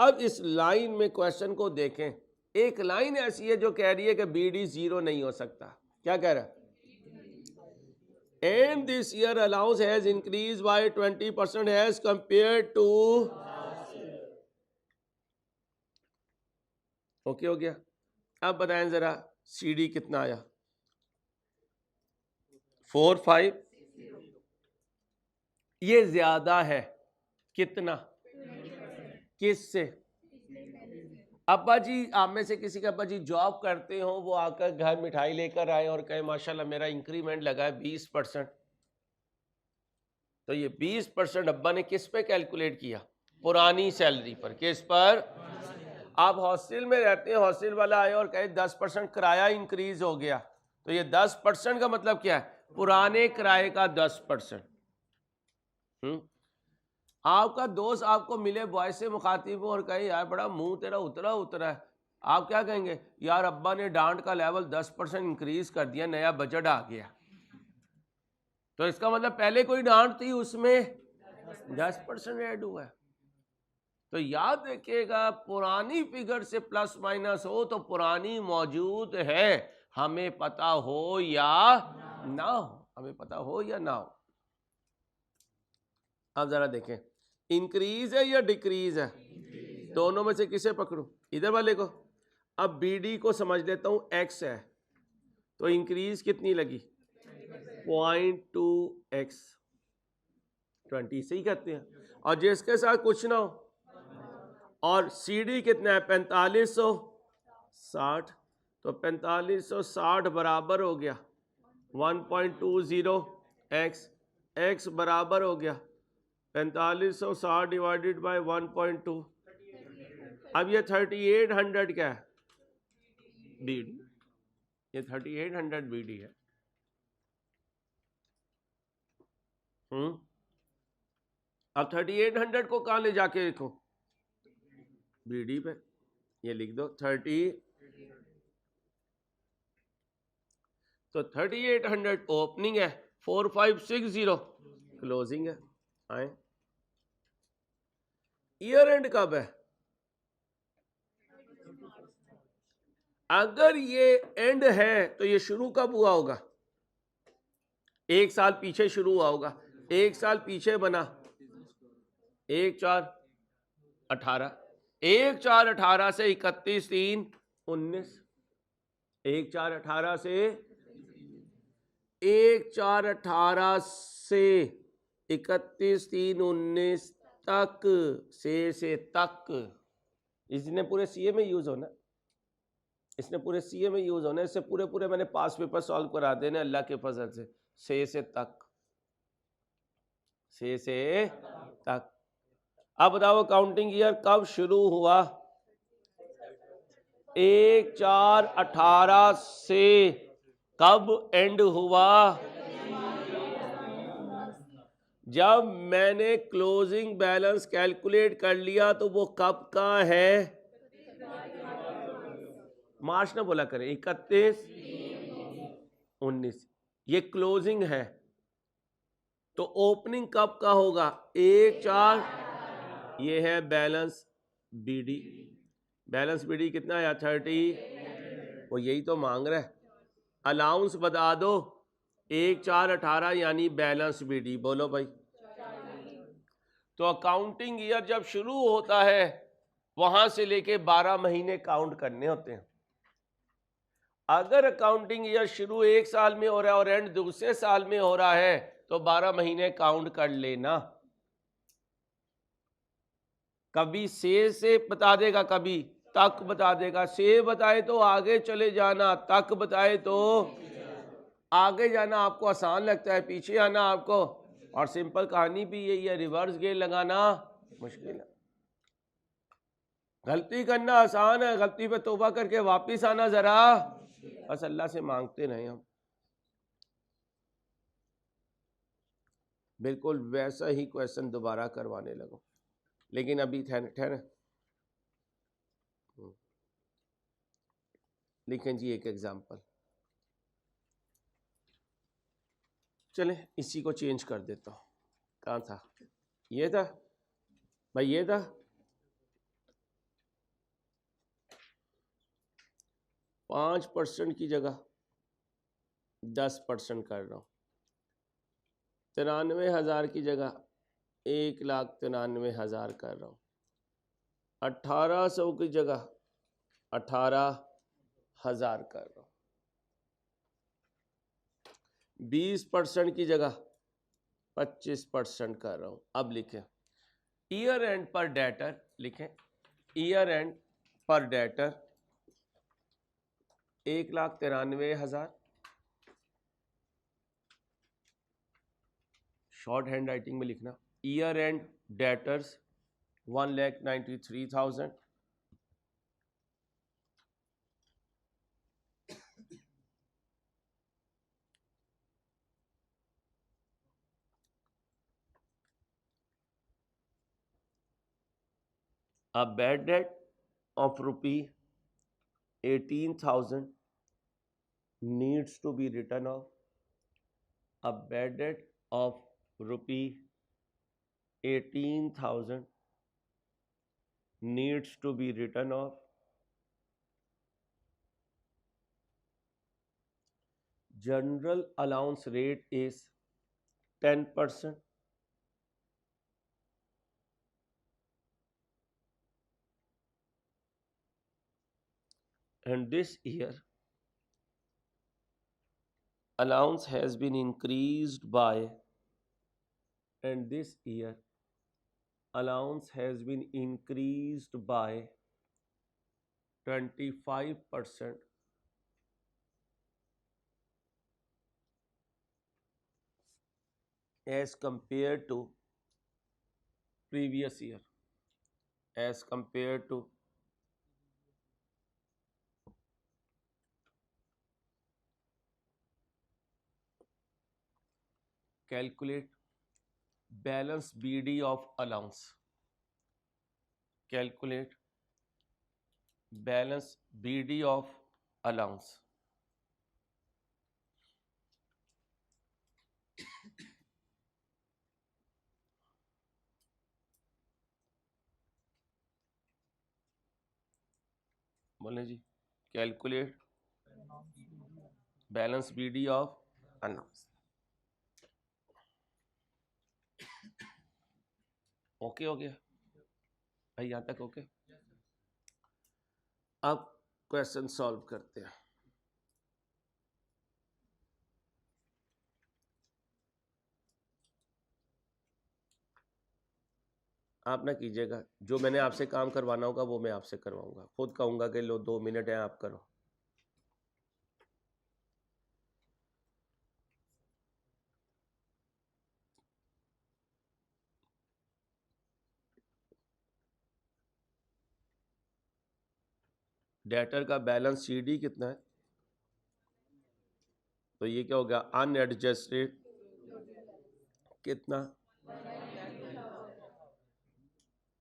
अब इस लाइन में क्वेश्चन को देखें, एक लाइन ऐसी है जो कह रही है कि BD 0 नहीं हो सकता। क्या कह रहा है, and this year allowance has increase by 20% as compare to, okay हो गया। अब बताएं जरा CD कितना आया, 4, 5, ये ज्यादा है कितना, किससे, अब्बा जी, आप में से किसी के अब्बा जी जॉब करते हो, वो आकर घर मिठाई लेकर आए और कहे माशाल्लाह मेरा इंक्रीमेंट लगा है 20%, तो ये 20% अब्बा ने किस पे कैलकुलेट किया, पुरानी सैलरी पर। किस पर, आप हॉस्टल में रहते हैं, हॉस्टल वाला आए और कहे 10% किराया इंक्रीज हो गया, तो ये 10% का मतलब क्या है, पुराने किराए का 10%। आपका दोस्त आपको मिले, बॉय से मुखातिब हो और कहे यार बड़ा मुंह तेरा उतरा उतरा है, आप क्या कहेंगे, यार अब्बा ने डांट का लेवल 10% इंक्रीज कर दिया, नया बजट आ गया, तो इसका मतलब पहले कोई डांट थी उसमें 10% ऐड हुआ है। तो याद रखिएगा, पुरानी फिगर से प्लस माइनस हो तो पुरानी मौजूद है, हमें पता हो या ना हो, हमें पता हो या ना हो। अब जरा देखें, इंक्रीज है या डिक्रीज है, दोनों में से किसे पकड़ूं, इधर वाले को। अब BD को समझ लेता हूं X है, तो इंक्रीज कितनी लगी, 0.2x, 20 से ही कहते हैं, और जिसके साथ कुछ ना हो, और CD कितना है 4560, तो 4560 बराबर हो गया 1.20x, x बराबर हो गया 4560 डिवाइडेड बाय 1.2। अब ये 3800 क्या है, BD, ये 3800 BD है। अब 3800 को कहाँ ले जाके लिखो, BD पे, ये लिख दो 30, तो 3800 ओपनिंग है, 4560 क्लोजिंग है। आए, ईयर एंड कब है, अगर ये एंड है तो ये शुरू कब हुआ होगा, 1 साल पीछे शुरू हुआ होगा, 1 साल पीछे बना 1/4/18, 1/4/18 से 31/3/19, 1/4/18 से 1/4/18 से 31/3/19 तक से तक। इसने पूरे सीए में यूज होना, इसने पूरे सीए में यूज होना। इससे पूरे पूरे मैंने पास पेपर सॉल्व करा देने अल्लाह के फजल से तक, से तक। अब बताओ काउंटिंग ईयर कब शुरू हुआ? 1/4/18 से कब एंड हुआ? जब मैंने क्लोजिंग बैलेंस कैलकुलेट कर लिया तो वो कब का है? मार्च ना बोला करें, 31/19। ये क्लोजिंग है, तो ओपनिंग कब का होगा? 1/4। ये है बैलेंस बीडी। बैलेंस बीडी कितना है? 30। वो यही तो मांग रहा है। अलाउंस बता दो। 1/4/18 यानी बैलेंस बीडी। बोलो भाई। तो अकाउंटिंग ईयर जब शुरू होता है वहां से लेके 12 महीने काउंट करने होते हैं। अगर अकाउंटिंग ईयर शुरू एक साल में हो रहा है और एंड दूसरे साल में हो रहा है तो 12 महीने काउंट कर लेना। कभी से बता देगा, कभी तक बता देगा। से बताए तो आगे चले जाना, तक बताए तो आगे जाना आपको आसान लगता है, पीछे आना आपको। और सिंपल कहानी भी यही है, रिवर्स गेयर लगाना मुश्किल है। गलती करना आसान है, गलती पे तौबा करके वापिस आना जरा बस अल्लाह से मांगते रहे हम। बिल्कुल वैसा ही क्वेश्चन दोबारा करवाने लगो, लेकिन अभी ठहरे। लिखें जी एक एग्जाम्पल। चले इसी को चेंज कर देता हूँ। कहाँ था? ये था भाई, ये था। 5% की जगह 10% कर रहा हूँ। 93,000 की जगह 1,93,000 कर रहा हूँ। 1800 की जगह 18,000 कर रहा हूँ। 20% की जगह 25% कर रहा हूँ। अब लिखें ईयर एंड पर डेटर। लिखें ईयर एंड पर डेटर 1,93,000। शॉर्ट हैंड राइटिंग में लिखना। Year and debtors 1,93,000। A bad debt of rupee 18,000 needs to be written off. A bad debt of rupee 18,000 needs to be written off. General allowance rate is 10%. And this year allowance has been increased by, and this year allowance has been increased by 25% as compared to previous year, as compared to calculate balance BD of allowance. Calculate balance BD of allowance. बोले जी calculate balance BD of allowance. Okay हो गया भाई, यहाँ तक okay. अब question solve करते हैं। आप ना कीजिएगा, जो मैंने आपसे काम करवाना होगा वो मैं आपसे करवाऊंगा, खुद कहूँगा कि लो 2 मिनट है आप करो। डेटर का बैलेंस CD कितना है? तो ये क्या हो गया, अनएडजस्टेड कितना,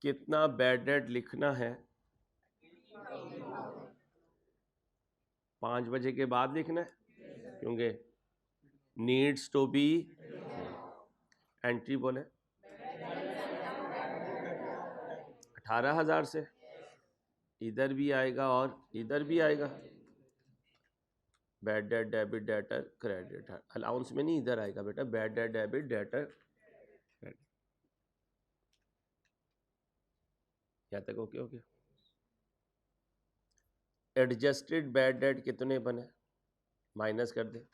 कितना बैड डेट लिखना है? 5 बजे के बाद लिखना है, क्योंकि नीड्स टू बी एंट्री बोले 18,000 से इधर भी आएगा और इधर भी आएगा। Bad debt debit debtor credit है, अलाउंस में नहीं, इधर आएगा बेटा, बैड डेट डेबिट डेटर। यहाँ तक okay okay. Adjusted bad debt कितने बने, माइनस कर दे,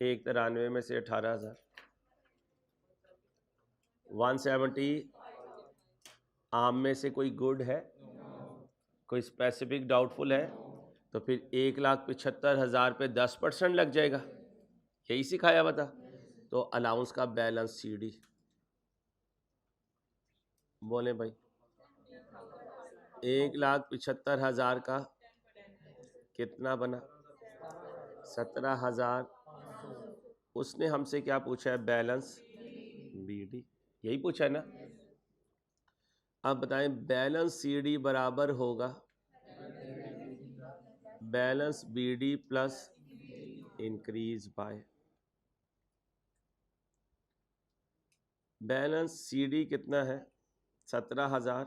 193 में से 18,000, 170 आम में से कोई गुड है, कोई स्पेसिफिक डाउटफुल है, तो फिर 1,75,000 पे 10% लग जाएगा, यही सिखाया हुआ था। तो अलाउंस का बैलेंस CD बोले भाई, 1,75,000 का कितना बना, 17,000। उसने हमसे क्या पूछा है, बैलेंस BD, यही पूछा है ना। अब बताएं, बैलेंस CD बराबर होगा balance BD plus increase by, balance CD कितना है 17,000,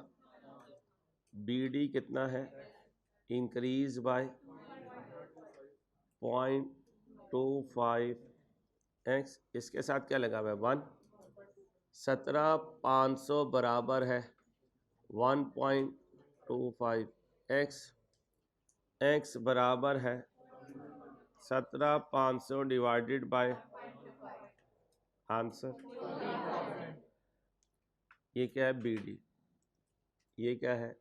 BD कितना है इंक्रीज बाय 0.25x, इसके साथ क्या लगा हुआ है 1, 17,500 बराबर है 1.25x, x बराबर है 17,500 डिवाइडेड बाय आंसर, ये क्या है BD, ये क्या है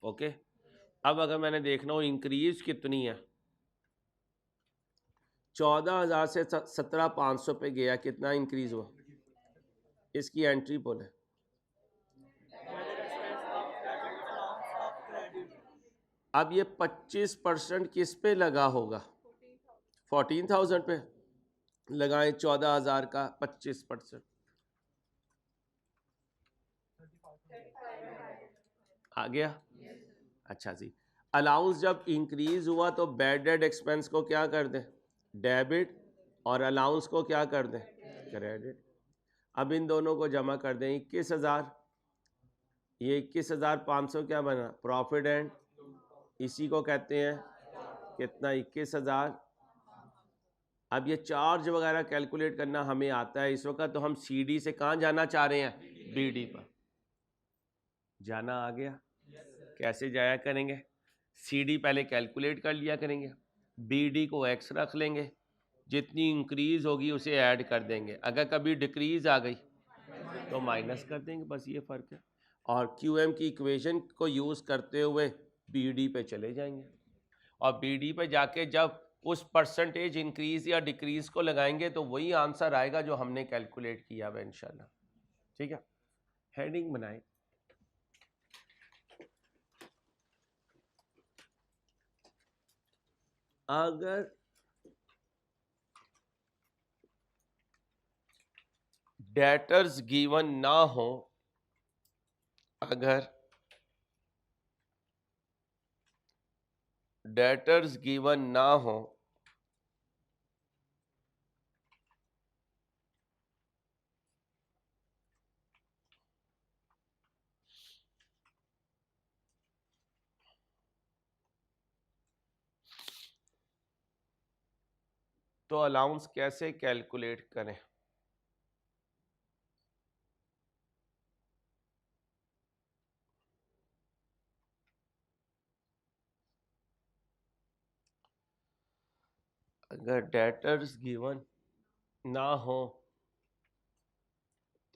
ओके। अब अगर मैंने देखना हो इंक्रीज कितनी है, 14,000 से 17,500 पे गया, कितना इंक्रीज हुआ, इसकी एंट्री बोले। अब ये 25% किस पे लगा होगा, 14,000 पे लगाएं, 14,000 का 25%, आ गया। अच्छा जी, अलाउंस जब इंक्रीज हुआ तो बैड डेट एक्सपेंस को क्या कर दें, डेबिट, और अलाउंस को क्या कर दें, क्रेडिट। अब इन दोनों को जमा कर दें, 21,000, ये 21,500 क्या बना, प्रॉफिट एंड, इसी को कहते हैं कितना, 21,000। अब ये चार्ज वगैरह कैलकुलेट करना हमें आता है इस वक्त, तो हम CD से कहाँ जाना चाह रहे हैं, BD पर जाना। आ गया, कैसे जाया करेंगे, CD पहले कैलकुलेट कर लिया करेंगे, BD को X रख लेंगे, जितनी इंक्रीज होगी उसे ऐड कर देंगे, अगर कभी डिक्रीज आ गई तो माइनस कर देंगे, बस ये फ़र्क है। और QM की इक्वेशन को यूज़ करते हुए BD पे चले जाएंगे, और BD पे जाके जब उस परसेंटेज इंक्रीज या डिक्रीज को लगाएंगे तो वही आंसर आएगा जो हमने कैलकुलेट किया हुआ इंशाल्लाह। ठीक है, हेडिंग बनाएं, अगर डेटर्स गिवन ना हो, अगर डेटर्स गिवन ना हो तो अलाउंस कैसे कैलकुलेट करें। अगर डेटर्स गिवन ना हो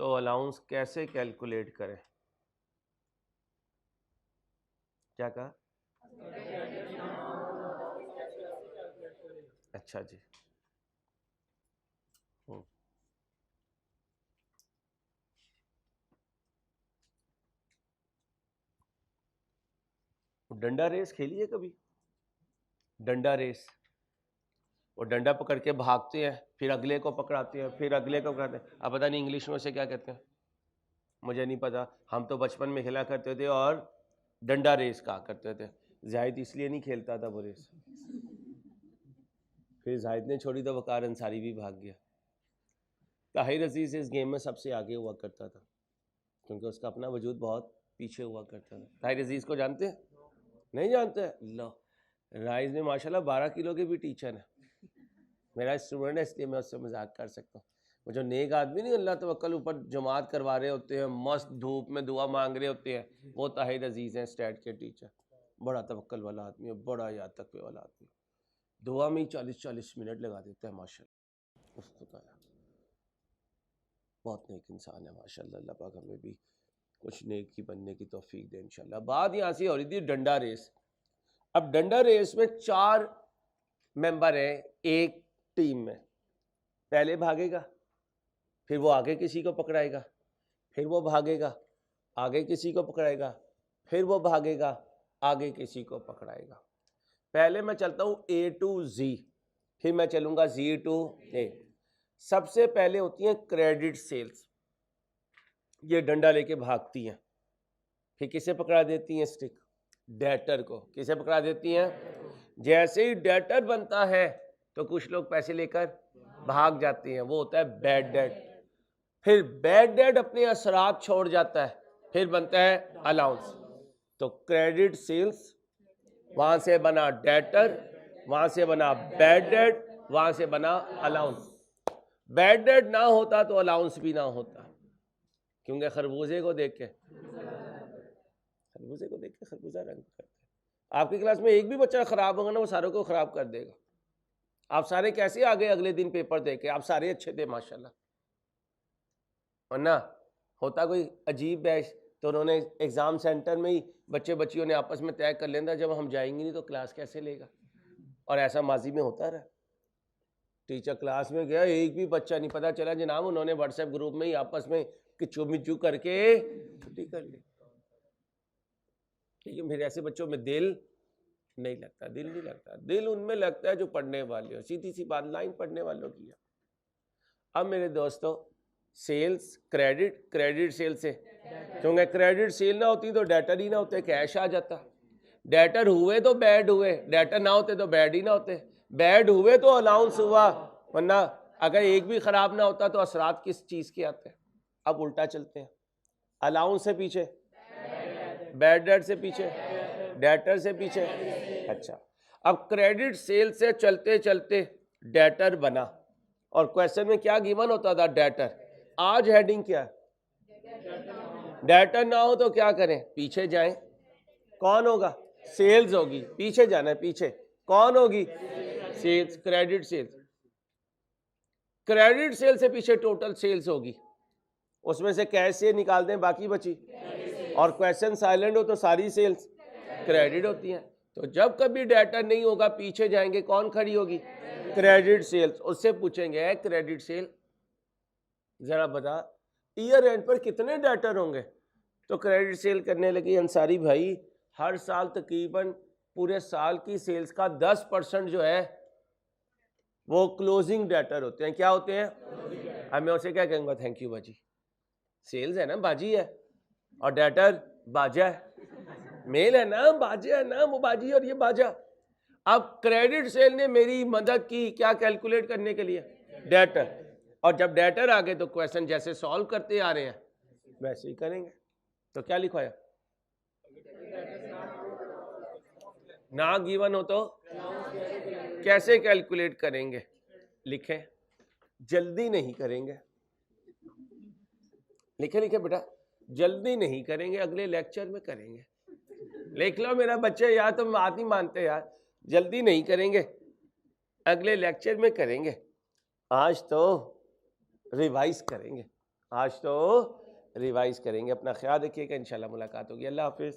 तो अलाउंस कैसे कैलकुलेट करें? क्या कहा? अच्छा जी। डंडा रेस खेली है कभी? डंडा रेस, वो डंडा पकड़ के भागते हैं, फिर अगले को पकड़ाते हैं, फिर अगले को पकड़ाते हैं। अब पता नहीं इंग्लिश में उसे क्या कहते हैं, मुझे नहीं पता। हम तो बचपन में खेला करते थे और डंडा रेस कहा करते थे। जाहिद इसलिए नहीं खेलता था वो रेस, फिर जाहिद ने छोड़ी तो वकार अंसारी भी भाग गया। ताहिर अजीज इस गेम में सबसे आगे हुआ करता था, क्योंकि उसका अपना वजूद बहुत पीछे हुआ करता था। ताहिर अजीज को जानते हैं? नहीं जानते? लो, राइज में माशाल्लाह 12 किलो के भी टीचर है, मेरा स्टूडेंट है, इसलिए मैं उससे मजाक कर सकता हूँ। वो जो नेक आदमी नहीं अल्लाह तवक्कल ऊपर जमात करवा रहे होते हैं, मस्त धूप में दुआ मांग रहे होते हैं, वो ताहिर अजीज हैं, स्टैट के टीचर। बड़ा तवक्कल वाला आदमी है, बड़ा याद तकवे वाला आदमी, दुआ में ही 40-40 मिनट लगा देता है माशाल्लाह। उसको बहुत नेक इंसान है माशाल्लाह। अल्लाह पाक हमें भी कुछ नेक ही बनने की तौफीक दे इंशाल्लाह। बात यहाँ से हो रही थी डंडा रेस। अब डंडा रेस में 4 मेंबर हैं एक टीम में। पहले भागेगा, फिर वो आगे किसी को पकड़ाएगा, फिर वो भागेगा, आगे किसी को पकड़ाएगा, फिर वो भागेगा, आगे किसी को पकड़ाएगा। पहले मैं चलता हूँ A to Z, फिर मैं चलूंगा Z to A। सबसे पहले होती हैं क्रेडिट सेल्स, ये डंडा लेके भागती हैं, फिर किसे पकड़ा देती हैं? स्टिक, डेटर को। किसे पकड़ा देती हैं? जैसे ही डेटर बनता है तो कुछ लोग पैसे लेकर भाग जाते हैं, वो होता है बैड डेट। फिर बैड डेट अपने असरात छोड़ जाता है, फिर बनता है अलाउंस। तो क्रेडिट सेल्स, वहां से बना डेटर, वहां से बना बैड डेट, वहां से बना अलाउंस। बैड डेट ना होता तो अलाउंस भी ना होता, क्योंकि खरबूजे को देख के खरबूजा रंग करते हैं। आपकी क्लास में एक भी बच्चा खराब होगा ना, वो सारों को खराब कर देगा। आप सारे कैसे आ गए अगले दिन पेपर देके? आप सारे अच्छे थे माशाल्लाह, वरना होता कोई अजीब बैच तो उन्होंने एग्जाम सेंटर में ही बच्चे बच्चियों ने आपस में तय कर लेना, जब हम जाएंगे नहीं तो क्लास कैसे लेगा। और ऐसा माजी में होता रहा, टीचर क्लास में गया, एक भी बच्चा नहीं, पता चला जनाब उन्होंने व्हाट्सएप ग्रुप में ही आपस में किचू मिचू करके छुट्टी कर ली। लेकिन फिर ऐसे बच्चों में दिल नहीं लगता, दिल नहीं लगता, दिल उनमें लगता है जो पढ़ने वाले हो। सीधी सी बात लाइन पढ़ने वालों की है। अब मेरे दोस्तों, सेल्स क्रेडिट, क्रेडिट सेल से, क्योंकि क्रेडिट सेल ना होती तो डेटर ही ना होते, कैश आ जाता। डेटर हुए तो बैड हुए, डेटर ना होते तो बैड ही ना होते, बैड हुए तो अलाउंस हुआ, वरना अगर एक भी खराब ना होता तो असरात किस चीज के आते हैं। अब उल्टा चलते हैं, अलाउंस से पीछे, बैड डेट से पीछे, डेटर से पीछे। अच्छा, अब क्रेडिट सेल से चलते चलते डेटर बना, और क्वेश्चन में क्या गिवन होता था? डेटर। आज हेडिंग क्या है? डेटर ना हो तो क्या करें? पीछे जाएं, कौन होगा? सेल्स होगी। पीछे जाना है, पीछे कौन होगी? Sales, credit sales. Credit sale से पीछे टोटल सेल्स होगी, उसमें से कैश से निकाल दें, बाकी बची। और क्वेश्चन साइलेंट हो तो सारी सेल्स क्रेडिट होती हैं। तो जब कभी डेटा नहीं होगा, पीछे जाएंगे, कौन खड़ी होगी? Credit sales. उससे पूछेंगे क्रेडिट सेल जरा बता ईयर एंड पर कितने डेटर होंगे? तो क्रेडिट सेल करने लगी अंसारी भाई, हर साल तकरीबन पूरे साल की सेल्स का 10% जो है वो क्लोजिंग डेटर होते हैं। क्या होते हैं? अब मैं उसे क्या कहूँगा? थैंक यू बाजी। सेल्स है ना, बाजी है, और डेटर बाजा है, मेल है ना, बाजा है ना, वो बाजी और ये बाजा। अब क्रेडिट सेल ने मेरी मदद की क्या कैलकुलेट करने के लिए? डेटर। और जब डेटर आ गए तो क्वेश्चन जैसे सॉल्व करते आ रहे हैं वैसे ही करेंगे। तो क्या लिखवाया? ना गिवन हो तो कैसे कैलकुलेट करेंगे? लिखें, जल्दी नहीं करेंगे। लिखे लिखे बेटा, जल्दी नहीं करेंगे, अगले लेक्चर में करेंगे। लिख लो मेरा बच्चे, यार तुम बात नहीं मानते यार। जल्दी नहीं करेंगे, अगले लेक्चर में करेंगे, आज तो रिवाइज करेंगे। आज तो रिवाइज करेंगे। अपना ख्याल रखिएगा, इंशाल्लाह मुलाकात होगी। अल्लाह हाफिज़।